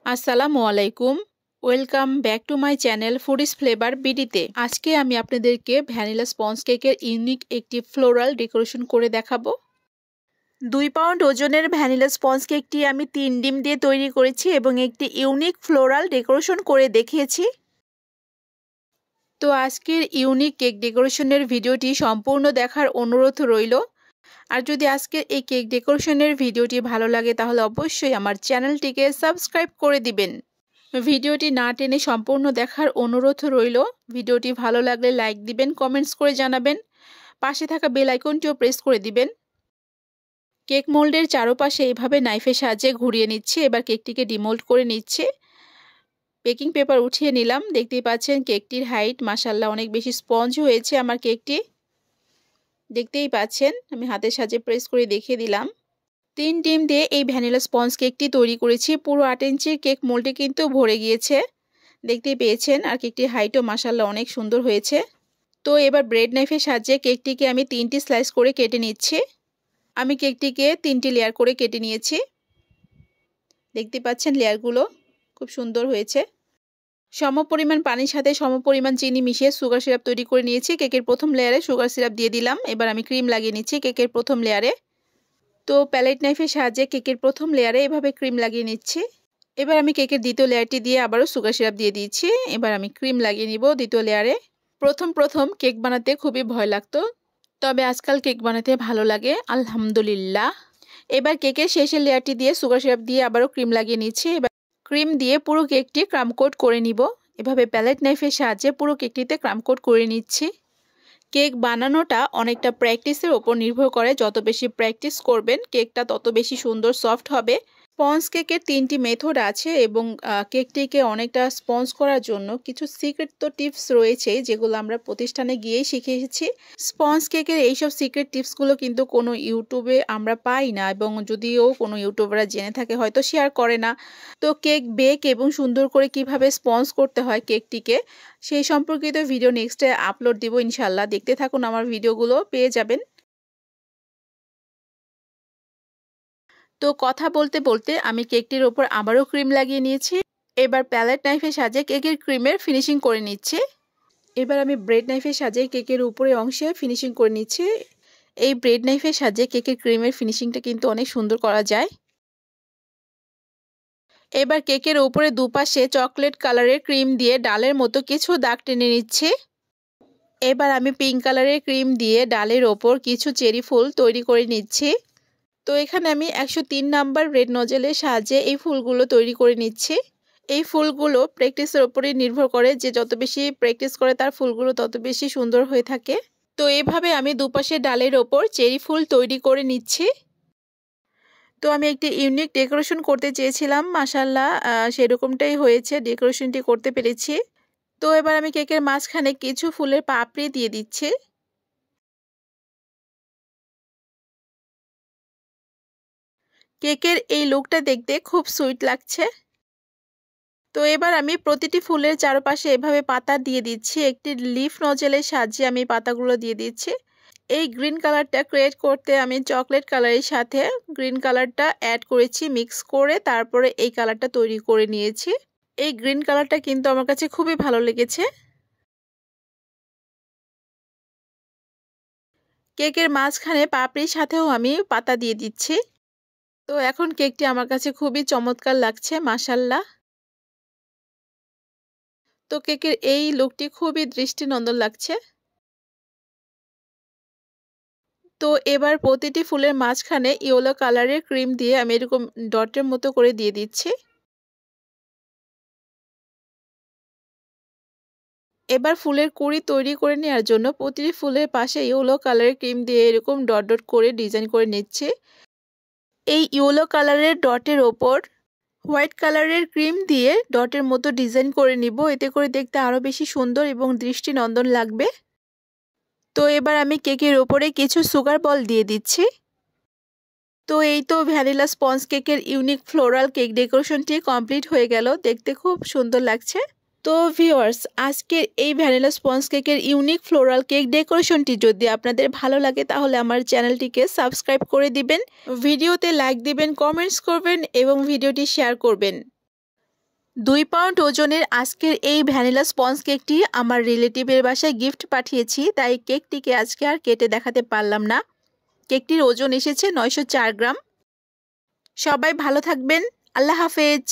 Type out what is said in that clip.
আসসালামু আলাইকুম। Welcome back to my channel foodies flavour বিডিতে। আজকে আমি আপনাদেরকে ভ্যানিলা স্পঞ্জ কেকের ইউনিক একটি ফ্লোরাল ডেকোরেশন করে দেখাবো। 2 পাউন্ড ওজনের ভ্যানিলা স্পঞ্জ কেকটি আমি 3 ডিম দিয়ে তৈরি করেছি এবং একটি ইউনিক ফ্লোরাল ডেকোরেশন করে দেখিয়েছি। তো আজকের ইউনিক কেক ডেকোরেশনের ভিডিওটি সম্পূর্ণ দেখার অনুরোধ রইল। আর যদি আজকের এই কেক ডেকোরেশনের ভিডিওটি ভালো লাগে তাহলে অবশ্যই আমার চ্যানেলটিকে সাবস্ক্রাইব করে দিবেন। ভিডিওটি না টেনে সম্পূর্ণ দেখার অনুরোধ রইল। ভিডিওটি ভালো লাগলে লাইক দিবেন, কমেন্টস করে জানাবেন, পাশে থাকা বেল আইকনটিও প্রেস করে দিবেন। কেক মোল্ডের চারপাশে এইভাবে নাইফের সাহায্যে ঘুরিয়ে নিচ্ছি। এবার কেকটিকে ডিমোল্ড করে নিচ্ছি। বেকিং পেপার উঠিয়ে নিলাম। দেখতেই পাচ্ছেন কেকটির হাইট মাশাআল্লাহ অনেক বেশি স্পঞ্জ হয়েছে আমার কেকটি। দেখতেই পাচ্ছেন, আমি হাতের সাহায্যে প্রেস করে দেখিয়ে দিলাম। 3 ডিম দিয়ে এই ভ্যানিলা স্পঞ্জ কেকটি তৈরি করেছি। পুরো 8 ইঞ্চির কেক মোল্ডে কিন্তু ভরে গিয়েছে, দেখতেই পেয়েছেন। আর কেকটির হাইটও মাশাআল্লাহ অনেক সুন্দর হয়েছে। তো এবার ব্রেড নাইফের সাহায্যে কেকটিকে আমি 3টি স্লাইস করে কেটে নিচ্ছি। আমি কেকটিকে 3টি লেয়ার করে কেটে নিয়েছি। দেখতে পাচ্ছেন লেয়ারগুলো খুব সুন্দর হয়েছে। সমপরিমাণ পানির সাথে সমপরিমাণ চিনি মিশিয়ে সুগার সিরাপ তৈরি করে নিয়েছি। কেকের প্রথম লেয়ারে সুগার সিরাপ দিয়ে দিলাম। এবার আমি ক্রিম লাগিয়ে নিচ্ছি কেকের প্রথম লেয়ারে। তো প্যালেট নাইফের সাহায্যে কেকের প্রথম লেয়ারে এভাবে ক্রিম লাগিয়ে নিচ্ছি। এবার আমি কেকের দ্বিতীয় লেয়ারটি দিয়ে আবারও সুগার সিরাপ দিয়ে দিয়েছি। এবার আমি ক্রিম লাগিয়ে নিব দ্বিতীয় লেয়ারে। প্রথম কেক বানাতে খুবই ভয় লাগতো, তবে আজকাল কেক বানাতে ভালো লাগে আলহামদুলিল্লাহ। এবার কেকের শেষের লেয়ারটি দিয়ে সুগার সিরাপ দিয়ে আবারও ক্রিম লাগিয়ে নিচ্ছি। এবার ক্রিম দিয়ে পুরো কেকটি ক্রাম কোট করে নিব। এভাবে প্যালেট নাইফের সাহায্যে পুরো কেকটিতে ক্রাম কোট করে নিচ্ছি। কেক বানানোটা অনেকটা প্র্যাকটিসের ওপর নির্ভর করে। যত বেশি প্র্যাকটিস করবেন কেকটা তত বেশি সুন্দর সফট হবে। স্পঞ্জ কেকের 3টি মেথড আছে এবং কেকটিকে অনেকটা স্পঞ্জ করার জন্য কিছু সিক্রেট তো টিপস রয়েছে যেগুলো আমরা প্রতিষ্ঠানে গিয়েই শিখে এসেছি। স্পঞ্জ কেকের এইসব সিক্রেট টিপসগুলো কিন্তু কোনো ইউটিউবে আমরা পাই না, এবং যদিও কোনো ইউটিউবাররা জেনে থাকে হয়তো শেয়ার করে না। তো কেক বেক এবং সুন্দর করে কিভাবে স্পঞ্জ করতে হয় কেকটিকে, সেই সম্পর্কিত ভিডিও নেক্সটে আপলোড দিব ইনশাল্লাহ। দেখতে থাকুন, আমার ভিডিওগুলো পেয়ে যাবেন। তো কথা বলতে বলতে আমি কেকটির ওপর আবারও ক্রিম লাগিয়ে নিয়েছি। এবার প্যালেট নাইফের সাহায্যে কেকের ক্রিমের ফিনিশিং করে নিচ্ছি। এবার আমি ব্রেড নাইফের সাহায্যে কেকের উপরে অংশে ফিনিশিং করে নিচ্ছি। এই ব্রেড নাইফের সাহায্যে কেকের ক্রিমের ফিনিশিংটা কিন্তু অনেক সুন্দর করা যায়। এবার কেকের উপরে দুপাশে চকলেট কালারের ক্রিম দিয়ে ডালের মতো কিছু দাগ টেনে নিচ্ছি। এবার আমি পিঙ্ক কালারের ক্রিম দিয়ে ডালের ওপর কিছু চেরি ফুল তৈরি করে নিচ্ছি। তো এখানে আমি 103 নাম্বার রেড নজেলের সাহায্যে এই ফুলগুলো তৈরি করে নিচ্ছি। এই ফুলগুলো প্র্যাকটিসের উপরে নির্ভর করে, যে যত বেশি প্র্যাকটিস করে তার ফুলগুলো তত বেশি সুন্দর হয়ে থাকে। তো এইভাবে আমি দুপাশে ডালের ওপর চেরি ফুল তৈরি করে নিচ্ছি। তো আমি একটি ইউনিক ডেকোরেশন করতে চেয়েছিলাম, মাশাআল্লাহ সেরকমটাই হয়েছে, ডেকোরেশনটি করতে পেরেছি। তো এবার আমি কেকের মাঝখানে কিছু ফুলের পাপড়ি দিয়ে দিচ্ছি। কেকের এই লুকটা দেখতে খুব সুইট লাগছে। তো এবার আমি প্রতিটি ফুলের চারপাশে এভাবে পাতা দিয়ে দিচ্ছি। একটি লিফ নজেলের সাহায্যে আমি পাতাগুলো দিয়ে দিচ্ছি। এই গ্রিন কালারটা ক্রিয়েট করতে আমি চকলেট কালারের সাথে গ্রিন কালারটা অ্যাড করেছি, মিক্স করে তারপরে এই কালারটা তৈরি করে নিয়েছি। এই গ্রিন কালারটা কিন্তু আমার কাছে খুবই ভালো লেগেছে। কেকের মাঝখানে পাপড়ির সাথেও আমি পাতা দিয়ে দিচ্ছি। তো এখন কেকটি আমার কাছে খুবই চমৎকার লাগছে মাশাআল্লাহ। তো কেকের এই লুকটি খুবই দৃষ্টিনন্দন লাগছে। তো এবার প্রতিটি ফুলের মাঝখানে ইয়েলো কালারের ক্রিম দিয়ে আমি এরকম ডটের মতো করে দিয়ে দিচ্ছি। এবার ফুলের কুঁড়ি তৈরি করে নেওয়ার জন্য প্রতিটি ফুলের পাশে ইয়েলো কালারের ক্রিম দিয়ে এরকম ডট ডট করে ডিজাইন করে নিচ্ছি। এই ইয়েলো কালারের ডটের ওপর হোয়াইট কালারের ক্রিম দিয়ে ডটের মতো ডিজাইন করে নিব, এতে করে দেখতে আরও বেশি সুন্দর এবং দৃষ্টিনন্দন লাগবে। তো এবার আমি কেকের ওপরে কিছু সুগার বল দিয়ে দিচ্ছি। তো এই তো ভ্যানিলা স্পঞ্জ কেকের ইউনিক ফ্লোরাল কেক ডেকোরেশনটি কমপ্লিট হয়ে গেল, দেখতে খুব সুন্দর লাগছে। তো ভিউয়ার্স, আজকের এই ভ্যানিলা স্পঞ্জ কেকের ইউনিক ফ্লোরাল কেক ডেকোরেশনটি যদি আপনাদের ভালো লাগে তাহলে আমার চ্যানেলটিকে সাবস্ক্রাইব করে দিবেন, ভিডিওতে লাইক দিবেন, কমেন্টস করবেন এবং ভিডিওটি শেয়ার করবেন। 2 পাউন্ড ওজনের আজকের এই ভ্যানিলা স্পঞ্জ কেকটি আমার রিলেটিভের বাসায় গিফট পাঠিয়েছি, তাই কেকটিকে আজকে আর কেটে দেখাতে পারলাম না। কেকটির ওজন এসেছে 904 গ্রাম। সবাই ভালো থাকবেন। আল্লাহ হাফেজ।